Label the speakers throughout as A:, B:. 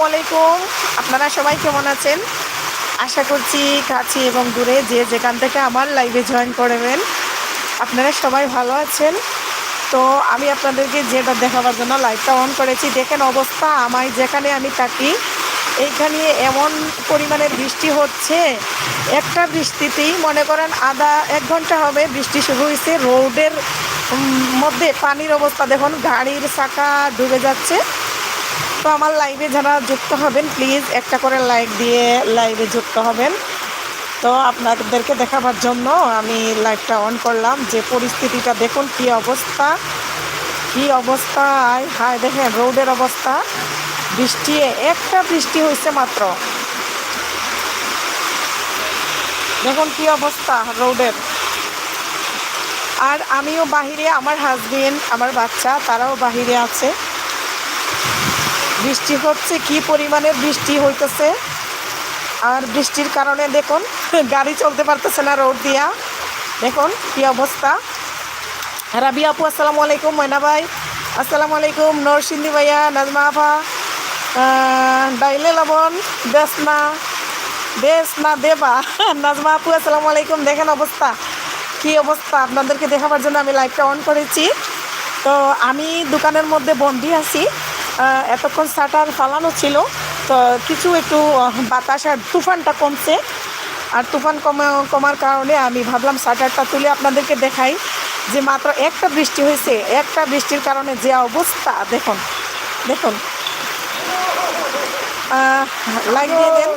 A: ওয়ালাইকুম। আপনারা সবাই কেমন আছেন? আশা করছি কাছে এবং দূরে যে যেখান থেকে আমার লাইভে জয়েন করবেন আপনারা সবাই ভালো আছেন। তো আমি আপনাদেরকে যেটা দেখাবার জন্য লাইভটা অন করেছি, দেখেন অবস্থা আমার যেখানে আমি থাকি এইখানে এমন পরিমাণের বৃষ্টি হচ্ছে। একটা বৃষ্টিতেই মনে করেন আধা এক ঘন্টা হবে বৃষ্টি শুরু হয়েছে। রোডের মধ্যে পানির অবস্থা দেখুন, গাড়ির চাকা ডুবে যাচ্ছে। তো আমার লাইভে যারা যুক্ত হবেন প্লিজ একটা করে লাইক দিয়ে লাইভে যুক্ত হবেন। তো আপনাদেরকে দেখাবার জন্য আমি লাইভটা অন করলাম। যে পরিস্থিতিটা দেখুন কি অবস্থা, কি অবস্থা। হায় দেখেন রোডের অবস্থা, বৃষ্টি একটা বৃষ্টি হয়েছে মাত্র, দেখুন কি অবস্থা রোডের। আর আমিও বাহিরে, আমার হাজবেন্ড আমার বাচ্চা তারাও বাহিরে আছে। বৃষ্টি হচ্ছে, কি পরিমাণের বৃষ্টি হইতেছে। আর বৃষ্টির কারণে দেখুন গাড়ি চলতে পারতেছে না রোড দিয়া, দেখুন কি অবস্থা। রাবি আপু আসসালামু আলাইকুম, ময়না ভাই আসসালামু আলাইকুম, নরসিন্দি ভাইয়া, নাজমা আফা, ডাইলে লবণ বেশ না দেবা, নাজমা আপু আসসালামু আলাইকুম। দেখেন অবস্থা কি অবস্থা, আপনাদেরকে দেখাবার জন্য আমি লাইভটা অন করেছি। তো আমি দোকানের মধ্যে বন্দি আছি। এতক্ষণ শাটার ফালানো ছিল, তো কিছু একটু বাতাস আর তুফানটা কমছে। আর তুফান কমার কারণে আমি ভাবলাম শাটারটা তুলে আপনাদেরকে দেখাই যে মাত্র একটা বৃষ্টি হয়েছে। একটা বৃষ্টির কারণে যে অবস্থা দেখুন, দেখুন। লাইক দিয়ে দেন,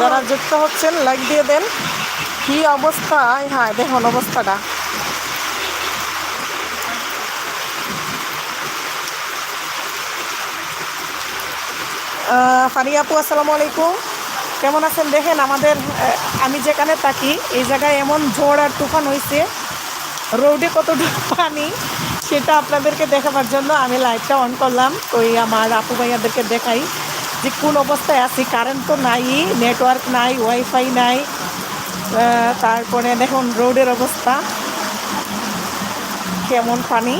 A: যারা যুক্ত হচ্ছেন লাইক দিয়ে দেন। কি অবস্থা, হ্যাঁ দেখুন অবস্থাটা। ফারিয়া আপু আসসালামু আলাইকুম, কেমন আছেন? দেখেন আমাদের আমি যেখানে থাকি এই জায়গায় এমন ঝড় আর তুফান হয়েছে, রোডে কতটুকু পানি সেটা আপনাদেরকে দেখাবার জন্য আমি লাইটটা অন করলাম। ওই আমার আপু ভাইয়াদেরকে দেখাই যে কোন অবস্থায় আছি। কারেন্ট তো নাই, নেটওয়ার্ক নাই, ওয়াইফাই নাই। তারপরে দেখুন রোডের অবস্থা কেমন পানি।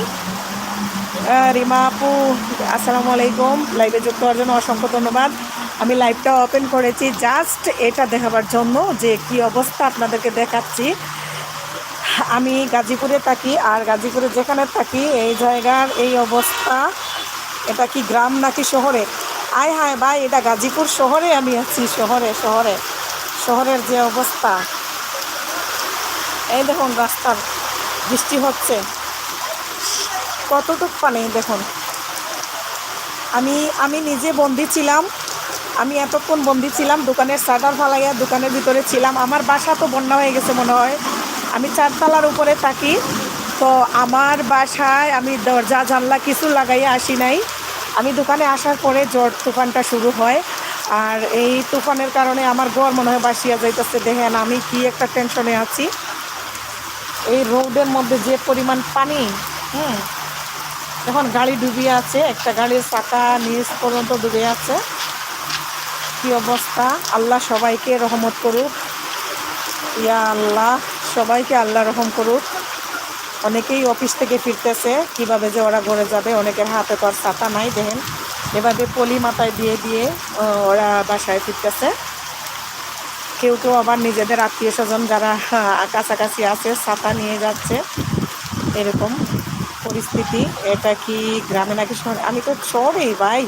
A: রিমা আপু আসসালামু আলাইকুম, লাইভে যুক্ত হওয়ার জন্য অসংখ্য ধন্যবাদ। আমি লাইভটা ওপেন করেছি জাস্ট এটা দেখাবার জন্য যে কি অবস্থা আপনাদেরকে দেখাচ্ছি। আমি গাজীপুরে থাকি, আর গাজীপুরে যেখানে থাকি এই জায়গার এই অবস্থা। এটা কি গ্রাম নাকি শহরে? আয় হায় ভাই, এটা গাজীপুর শহরে আমি আছি, শহরের যে অবস্থা। এই দেখুন রাস্তার বৃষ্টি হচ্ছে, কতটুক পানি দেখুন। আমি নিজে বন্দি ছিলাম, আমি এতক্ষণ বন্দি ছিলাম, দোকানের শাটার ফালাইয়া দোকানের ভিতরে ছিলাম। আমার বাসা তো বন্যা হয়ে গেছে মনে হয়, আমি 4 তলার উপরে থাকি। তো আমার বাসায় আমি দরজা জানলা কিছু লাগাইয়া আসি নাই। আমি দোকানে আসার পরে ঝড় তুফানটা শুরু হয়, আর এই তুফানের কারণে আমার ঘর মনে হয় বাসিয়া যাইতেছে। দেখেন আমি কি একটা টেনশনে আছি। এই রোডের মধ্যে যে পরিমাণ পানি, এখন গাড়ি ডুবিয়ে আছে, একটা গাড়ির চাকা নিচ পর্যন্ত ডুবে আছে। কি অবস্থা, আল্লাহ সবাইকে রহমত করুক, ইয়া আল্লাহ সবাইকে আল্লাহ রহম করুক। অনেকেই অফিস থেকে ফিরতেছে, কিভাবে যে ওরা ঘরে যাবে, অনেকের হাতে তো আর ছাতা নাই। দেখেন এভাবে পলি মাথায় দিয়ে দিয়ে ওরা বাসায় ফিরতেছে। কেউ কেউ আবার নিজেদের আত্মীয় স্বজন যারা কাছাকাছি আছে ছাতা নিয়ে যাচ্ছে, এরকম পরিস্থিতি। এটা কি গ্রামে নাকি শহরে? আমি তো শহরেই ভাই।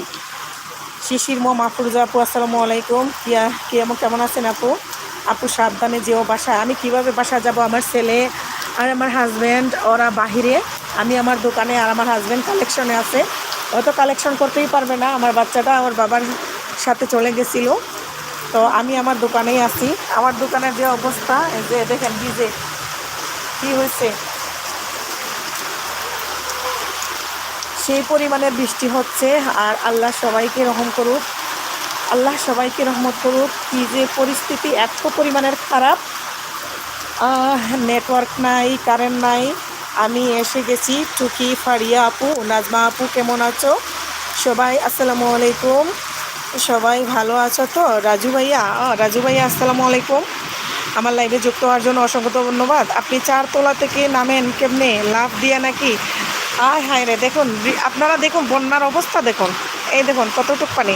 A: শিশির মো মাহফুজা আপু আসসালামু আলাইকুম, কেমন আছেন আপু? আপু সাবধানে যেও বাসায়। আমি কিভাবে বাসা যাব? আমার ছেলে আর আমার হাজব্যান্ড ওরা বাহিরে, আমি আমার দোকানে, আর আমার হাজব্যান্ড কালেকশনে আছে। হয়তো কালেকশন করতেই পারবে না, আমার বাচ্চাটা আমার বাবার সাথে চলে গেছিলো। তো আমি আমার দোকানেই আছি। আমার দোকানের যে অবস্থা, যে দেখেন ভিজে কি হয়েছে, সেই পরিমাণের বৃষ্টি হচ্ছে। আর আল্লাহ সবাইকে রহম করুক, আল্লাহ সবাইকে রহমত করুক। কি যে পরিস্থিতি এত পরিমাণের খারাপ, নেটওয়ার্ক নাই, কারেন্ট নাই। আমি এসে গেছি। টুকি, ফারিয়া আপু, নাজমা আপু কেমন আছো? সবাই আসসালামু আলাইকুম, সবাই ভালো আছো তো? রাজু ভাইয়া আসসালামু আলাইকুম। আমার লাইভে যুক্ত হওয়ার জন্য অসংখ্য ধন্যবাদ। আপনি 4 তলা থেকে নামেন কেমনে, লাভ দিয়ে নাকি? আয় হায় রে, দেখুন আপনারা দেখুন বন্যার অবস্থা দেখুন, এই দেখুন কতটুক পানি।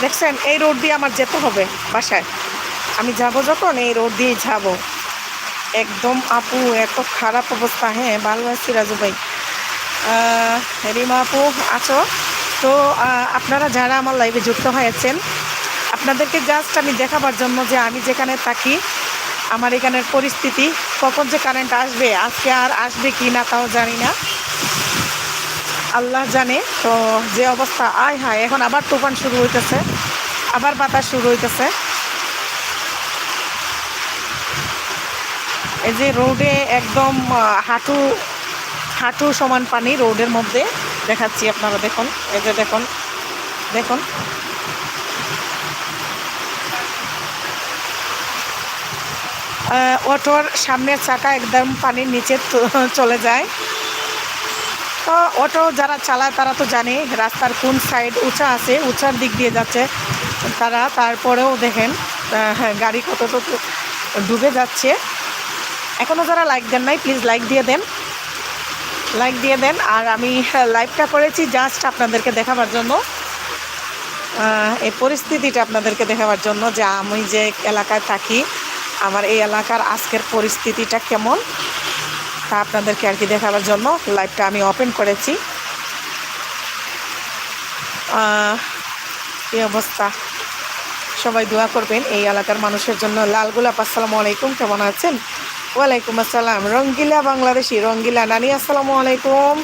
A: দেখছেন এই রোড দিয়ে আমার যেতে হবে বাসায়, আমি যাব যখন এই রোড দিয়েই যাব। একদম আপু এত খারাপ অবস্থা। হ্যাঁ ভালো আছি রাজু ভাই। রিমা আপু আছো তো? আপনারা যারা আমার লাইভে যুক্ত হয়েছেন, আপনাদেরকে জাস্ট আমি দেখাবার জন্য যে আমি যেখানে থাকি আমার এখানের পরিস্থিতি, কখন যে কারেন্ট আসবে, আজকে আর আসবে কি না তাও জানি না, আল্লাহ জানে। তো যে অবস্থা, আয় হায়, এখন আবার তুফান শুরু হইতেছে, আবার বাতাস শুরু হইতেছে। এই যে রোডে একদম হাঁটু হাঁটু সমান পানি রোডের মধ্যে, দেখাচ্ছি আপনারা দেখুন। এই যে দেখুন দেখুন, অটোর সামনের চাকা একদম পানির নিচে চলে যায়। তো অটো যারা চালায় তারা তো জানে রাস্তার কোন সাইড উঁচা আছে, উঁচার দিক দিয়ে যাচ্ছে তারা। তারপরেও দেখেন হ্যাঁ গাড়ি কতটুকু ডুবে যাচ্ছে। এখনও যারা লাইক দেন নাই প্লিজ লাইক দিয়ে দেন, লাইক দিয়ে দেন। আর আমি লাইভটা করেছি জাস্ট আপনাদেরকে দেখাবার জন্য, এই পরিস্থিতিটা আপনাদেরকে দেখাবার জন্য যে আমি যে এলাকায় থাকি আমার এই এলাকার আজকের পরিস্থিতিটা কেমন তা আপনাদেরকে আর কি দেখাবার জন্য লাইভটা আমি ওপেন করেছি। এই অবস্থা, সবাই দোয়া করবেন এই এলাকার মানুষের জন্য। লাল গোলাপ আসসালামু আলাইকুম, কেমন আছেন? ওয়ালাইকুম আসসালাম। রঙ্গিলা বাংলাদেশি, রঙ্গিলা নানি আসসালামু আলাইকুম,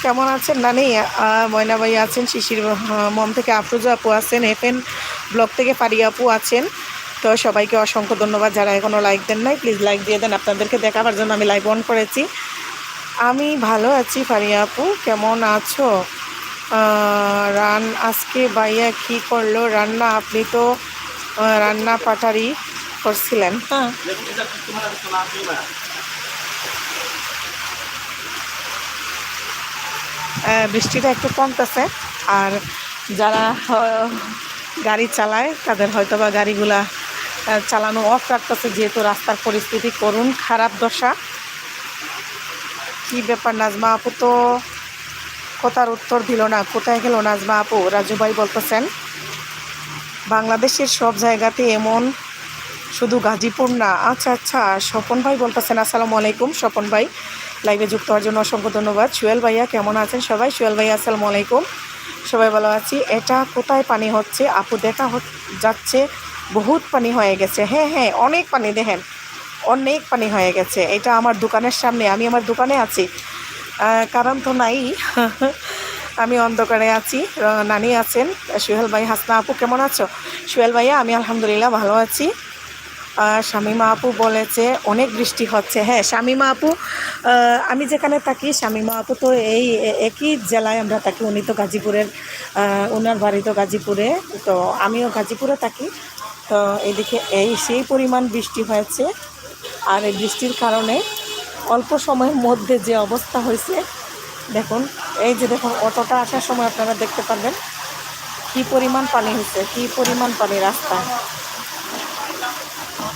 A: কেমন আছেন নানি? ময়না ভাই আছেন, শিশির মম থেকে আফরোজা আপু আছেন, এফএন ব্লগ থেকে ফারিয়া আপু আছেন। তো সবাইকে অসংখ্য ধন্যবাদ। যারা এখনও লাইক দেন নাই প্লিজ লাইক দিয়ে দেন, আপনাদেরকে দেখাবার জন্য আমি লাইভ অন করেছি। আমি ভালো আছি ফারিয়া আপু, কেমন আছো? আজকে ভাইয়া কি করলো রান্না? আপনি তো রান্না পাটারি করছিলেন। বৃষ্টিটা একটু কমতেছে, আর যারা গাড়ি চালায় তাদের হয়তো বা গাড়িগুলা চালানো অফ রাখতেছে, যেহেতু রাস্তার পরিস্থিতি করুণ, খারাপ দশা। কি ব্যাপার নাজমা আপু তো কথার উত্তর দিল না, কোথায় গেল নাজমা আপু? রাজু ভাই বলতেছেন বাংলাদেশের সব জায়গাতে এমন, শুধু গাজীপুর না। আচ্ছা আচ্ছা, স্বপন ভাই বলতেছেন আসসালামু আলাইকুম। স্বপন ভাই লাইভে যুক্ত হওয়ার জন্য অসংখ্য ধন্যবাদ। সুয়েল ভাইয়া কেমন আছেন সবাই? সুয়েল ভাইয়া আসসালামু আলাইকুম, সবাই ভালো আছি। এটা কোথায় পানি হচ্ছে আপু? দেখা যাচ্ছে বহুত পানি হয়ে গেছে। হ্যাঁ হ্যাঁ অনেক পানি, দেখেন অনেক পানি হয়ে গেছে। এটা আমার দোকানের সামনে, আমি আমার দোকানে আছি, কারণ তো নাই আমি অন্ধকারে আছি। নানি আছেন। সুহেল ভাই, হাসনা আপু কেমন আছো? সুহেল ভাইয়া আমি আলহামদুলিল্লাহ ভালো আছি। শামিমা আপু বলেছে অনেক বৃষ্টি হচ্ছে। হ্যাঁ শামিমা আপু, আমি যেখানে থাকি শামিমা আপু তো এই একই জেলায় আমরা থাকি, উনি তো গাজীপুরের, ওনার বাড়ি তো গাজীপুরে, তো আমিও গাজীপুরে থাকি। তো এদিকে এই সেই পরিমাণ বৃষ্টি হয়েছে, আর এই বৃষ্টির কারণে অল্প সময়ের মধ্যে যে অবস্থা হয়েছে দেখুন। এই যে দেখুন অটোটা আসার সময় আপনারা দেখতে পারবেন কি পরিমাণ পানি হয়েছে, কি পরিমাণ পানি রাস্তায়,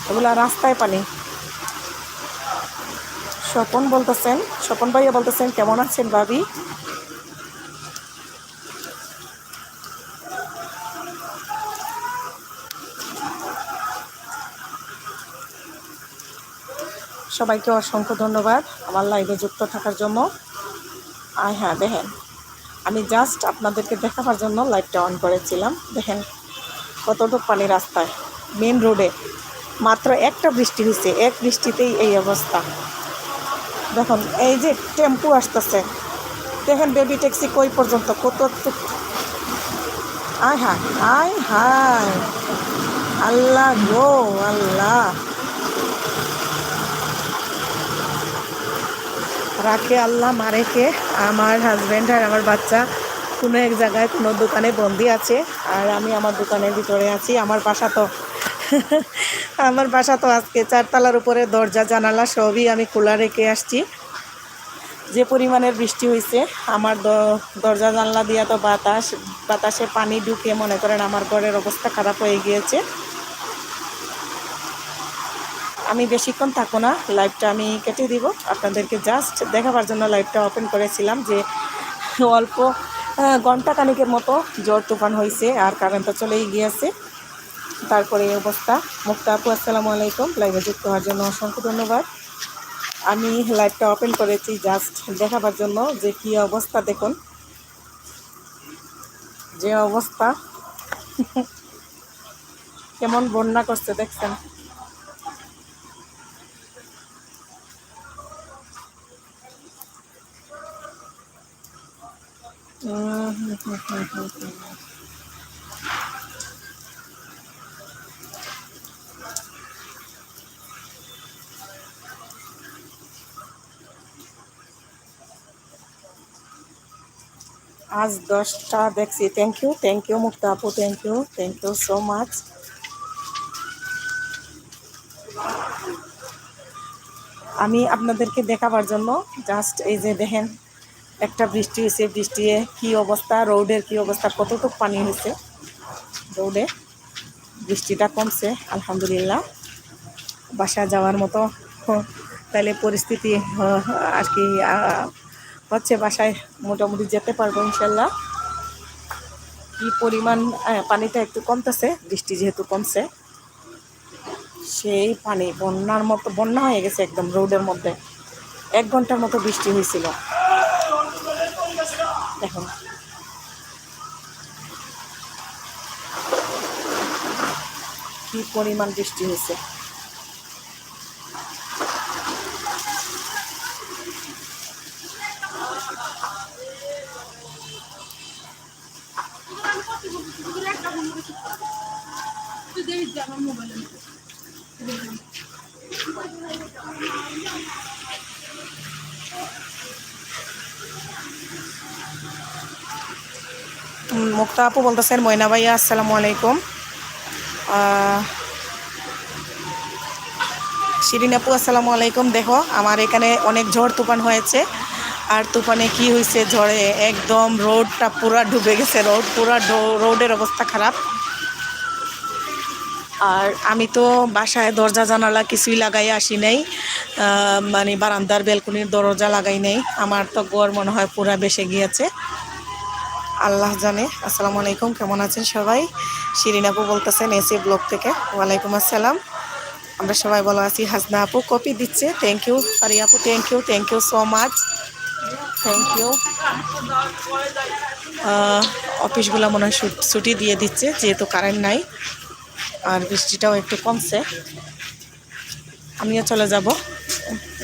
A: এগুলা রাস্তায় পানি। স্বপন বলতেছেন, স্বপন ভাইয়া বলতেছেন কেমন আছেন ভাবি? সবাইকে অসংখ্য ধন্যবাদ আমার লাইভে যুক্ত থাকার জন্য। আর হ্যাঁ দেখেন, আমি জাস্ট আপনাদেরকে দেখাবার জন্য লাইভটা অন করেছিলাম। দেখেন কতটুকু পানি রাস্তায়, মেন রোডে। মাত্র একটা বৃষ্টি হয়েছে, এক বৃষ্টিতেই এই অবস্থা। দেখুন এই যে টেম্পু আসতেছে, দেখেন বেবি ট্যাক্সি কই পর্যন্ত, কত। আয় হায় আয় হায়, আল্লাহ গো আল্লাহ, রাখে আল্লাহ মারে কে। আমার হাজব্যান্ড আর আমার বাচ্চা কোনো এক জায়গায় কোনো দোকানে বন্দি আছে, আর আমি আমার দোকানের ভিতরে আছি। আমার বাসা তো আমার বাসা তো আজকে 4 তলার উপরে, দরজা জানালা সবই আমি খোলা রেখে আসছি। যে পরিমাণের বৃষ্টি হয়েছে আমার দরজা জানলা দিয়া তো বাতাসে পানি ঢুকে মনে করেন আমার ঘরের অবস্থা খারাপ হয়ে গিয়েছে। আমি বেশিক্ষণ থাকবো না, লাইভটা আমি কেটে দিব। আপনাদেরকে জাস্ট দেখাবার জন্য লাইভটা ওপেন করেছিলাম যে অল্প ঘন্টা খানিকের মতো ঝড় তুফান হয়েছে, আর কারেন্টটা চলেই গিয়েছে। তারপরে এই অবস্থা। মুক্তা আপু আসসালামু আলাইকুম, লাইভে যুক্ত হওয়ার জন্য অসংখ্য ধন্যবাদ। আমি লাইভটা ওপেন করেছি জাস্ট দেখাবার জন্য যে কী অবস্থা। দেখুন যে অবস্থা, কেমন বন্যা করছে দেখছেন। আজ 10টা দেখছি। থ্যাংক ইউ মুক্তা আপু, থ্যাংক ইউ সো মাচ। আমি আপনাদেরকে দেখাবার জন্য জাস্ট এই যে দেখেন একটা বৃষ্টি হয়েছে, বৃষ্টি কি অবস্থা, রোডের কি অবস্থা, কতটুকু পানি হয়েছে রোডে। বৃষ্টিটা কমছে আলহামদুলিল্লাহ, বাসা যাওয়ার মতো তাইলে পরিস্থিতি আর কি হচ্ছে। বাসায় মোটামুটি যেতে পারবো ইনশাল্লাহ। কি পরিমাণ পানিটা একটু কমতেছে, বৃষ্টি যেহেতু কমছে। সেই পানি বন্যার মতো, বন্যা হয়ে গেছে একদম রোডের মধ্যে। 1 ঘন্টার মতো বৃষ্টি হয়েছিল। দেখুন কি পরিমাণ বৃষ্টি হয়েছে। মুক্তা আপু বলতেছেন ময়না ভাইয়া আসসালামু আলাইকুম। শিরিন আপু আসসালামু আলাইকুম। দেখো আমার এখানে অনেক ঝড় তুফান হয়েছে, আর তুফানে কি হয়েছে, ঝড়ে একদম রোডটা পুরা ডুবে গেছে। রোডের অবস্থা খারাপ। আর আমি তো বাসায় দরজা জানালা কিছুই লাগাই আসি নাই, মানে বারান্দার বেলকনির দরজা লাগাই নাই। আমার তো ঘর মনে হয় পুরা বেসে গিয়েছে, আল্লাহ জানে। আসসালামু আলাইকুম, কেমন আছেন সবাই? শিরিন আপু বলতেছেন এসি ব্লগ থেকে। ওয়ালাইকুম আসসালাম, আমরা সবাই ভালো আছি। হাসনা আপু কপি দিচ্ছে, থ্যাংক ইউ। আরি আপু thank you so much, thank you. অফিসগুলো মনে হয় ছুটি দিয়ে দিচ্ছে যেহেতু কারেন্ট নাই, আর বৃষ্টিটাও একটু কমছে। আমিও চলে যাব,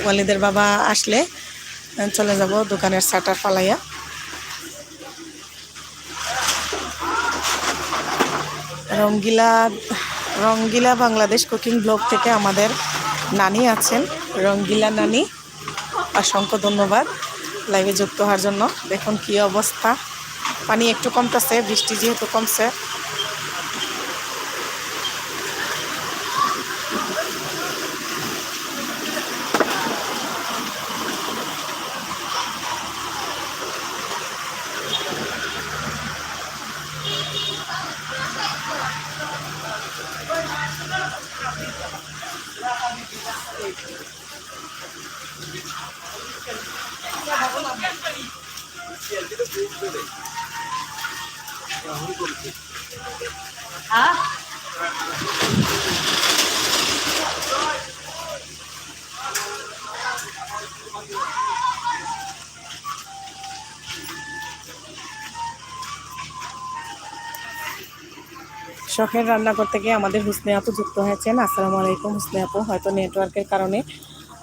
A: ওয়ালিদের বাবা আসলে চলে যাব দোকানের শাটার ফালাইয়া। রঙ্গিলা রঙ্গিলা বাংলাদেশ কুকিং ব্লগ থেকে আমাদের নানি আছেন, রঙ্গিলা নানি, অসংখ্য ধন্যবাদ লাইভে যুক্ত হওয়ার জন্য। দেখুন কি অবস্থা, পানি একটু কমতেছে, বৃষ্টি যেহেতু কমছে। শখের রান্না করতে গিয়ে আমাদের হুসনে আপু যুক্ত হয়েছেন। আসসালামু আলাইকুম হুসনে আপু। হয়তো নেটওয়ার্কের কারণে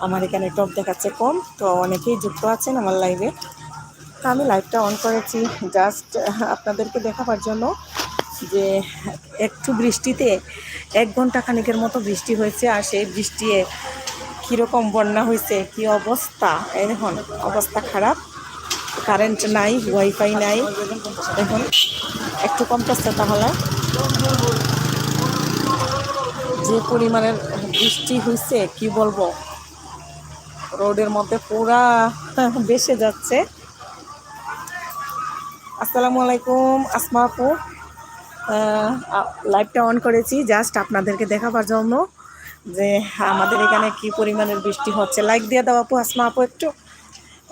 A: আমার এখানে টপ দেখাচ্ছে কম, তো অনেকেই যুক্ত আছেন আমার লাইভে। তো আমি লাইভটা অন করেছি জাস্ট আপনাদেরকে দেখাবার জন্য যে একটু বৃষ্টিতে 1 ঘন্টা খানিকের মতো বৃষ্টি হয়েছে, আর সেই বৃষ্টি কীরকম বন্যা হয়েছে, কি অবস্থা। এই দেখুন অবস্থা খারাপ, কারেন্ট নাই, ওয়াইফাই নাই। দেখুন একটু কমতেছে, তাহলে যে পরিমাণের বৃষ্টি হয়েছে কি বলবো, রোডের মধ্যে পুরা ভেসে যাচ্ছে। আসসালামু আলাইকুম আসমা আপু, লাইভটা অন করেছি জাস্ট আপনাদেরকে দেখাবার জন্য যে আমাদের এখানে কি পরিমাণের বৃষ্টি হচ্ছে। লাইক দিয়ে দাও আপু, আসমা আপু একটু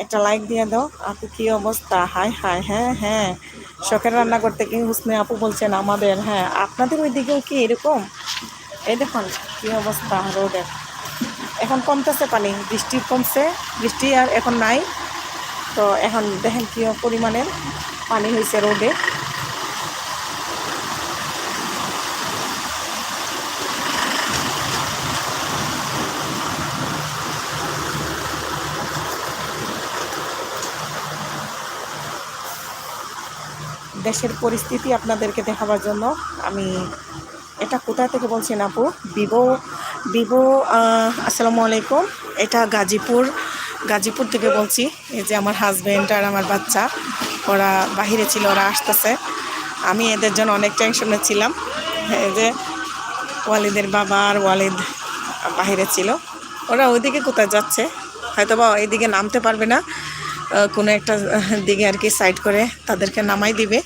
A: একটা লাইক দিয়ে দাও। আপু কি অবস্থা? হাই হাই, হ্যাঁ হ্যাঁ, শখের রান্না করতে কি হুসনে আপু বলছেন আমাদের। হ্যাঁ, আপনাদের ওই দিকেও কি এরকম? এই দেখুন কি অবস্থা রোদের। এখন কমতেছে পানি, বৃষ্টি কমছে, বৃষ্টি আর এখন নাই। তো এখন দেখেন কি পরিমাণের পানি হয়েছে রোদে। দেশের পরিস্থিতি আপনাদেরকে দেখাবার জন্য আমি, এটা কোথা থেকে বলছেন আপু? দিবো দিবো আসসালামু আলাইকুম। এটা গাজীপুর থেকে বলছি। এই যে আমার হাজব্যান্ড আর আমার বাচ্চা, ওরা বাহিরে ছিল, ওরা আসতেছে। আমি এদের জন্য অনেক টেনশনে ছিলাম। এই যে ওয়ালিদের বাবা আর ওয়ালিদ বাহিরে ছিল, ওরা ওইদিকে কোথায় যাচ্ছে, হয়তো বা এইদিকে নামতে পারবে না, কোনো একটা দিকে আর কি সাইড করে তাদেরকে নামাই দিবে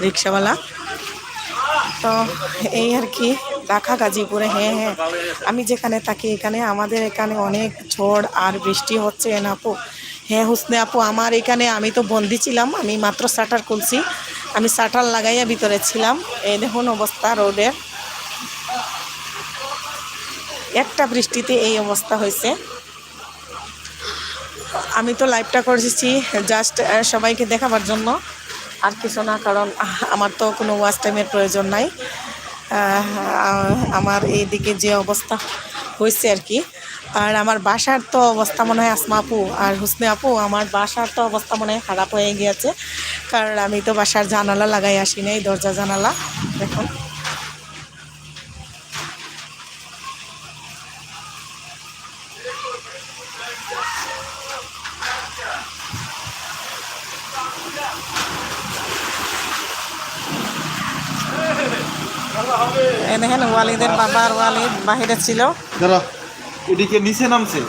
A: রিক্সাওয়ালা। তো এই আর কি ঢাকা গাজীপুরে। হ্যাঁ হ্যাঁ, আমি যেখানে থাকি এখানে, আমাদের এখানে অনেক ঝড় আর বৃষ্টি হচ্ছে না আপু। হ্যাঁ হুসনে আপু, আমার এখানে আমি তো বন্দি ছিলাম, আমি মাত্র শাটার খুলছি, আমি শাটার লাগাইয়া ভিতরে ছিলাম। এই দেখুন অবস্থা রোদের, একটা বৃষ্টিতে এই অবস্থা হয়েছে। আমি তো লাইভটা করেছি জাস্ট সবাইকে দেখাবার জন্য, আর কিছু না, কারণ আমার তো কোনো ওয়াচ টাইমের প্রয়োজন নাই। আমার এইদিকে যে অবস্থা হয়েছে আর কি, আর আমার বাসার তো অবস্থা মনে হয় আসমা আপু আর হুসনে আপু, আমার বাসার তো অবস্থা মনে হয় খারাপ হয়ে গিয়েছে, কারণ আমি তো বাসার জানালা লাগাই আসি নাই, দরজা জানালা দেখুন। দেখেন ওয়ালিদের বাবা আর ওয়ালিদ বাহিরে ছিল।
B: এদিকে নিচে নামছে,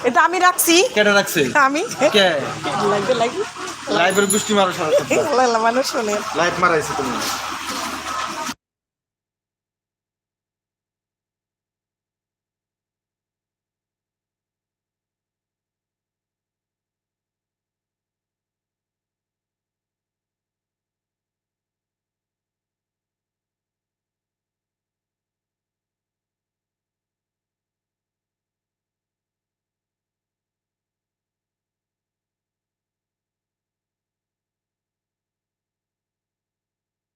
A: এটা আমি রাখছি।
B: কেটে রাখছে
A: আমি
B: কে?
A: লাগবে লাগি
B: লাইভের গোষ্ঠী মারো সারা
A: মানুষ শুনে
B: লাইভ মারাইছে তুমি।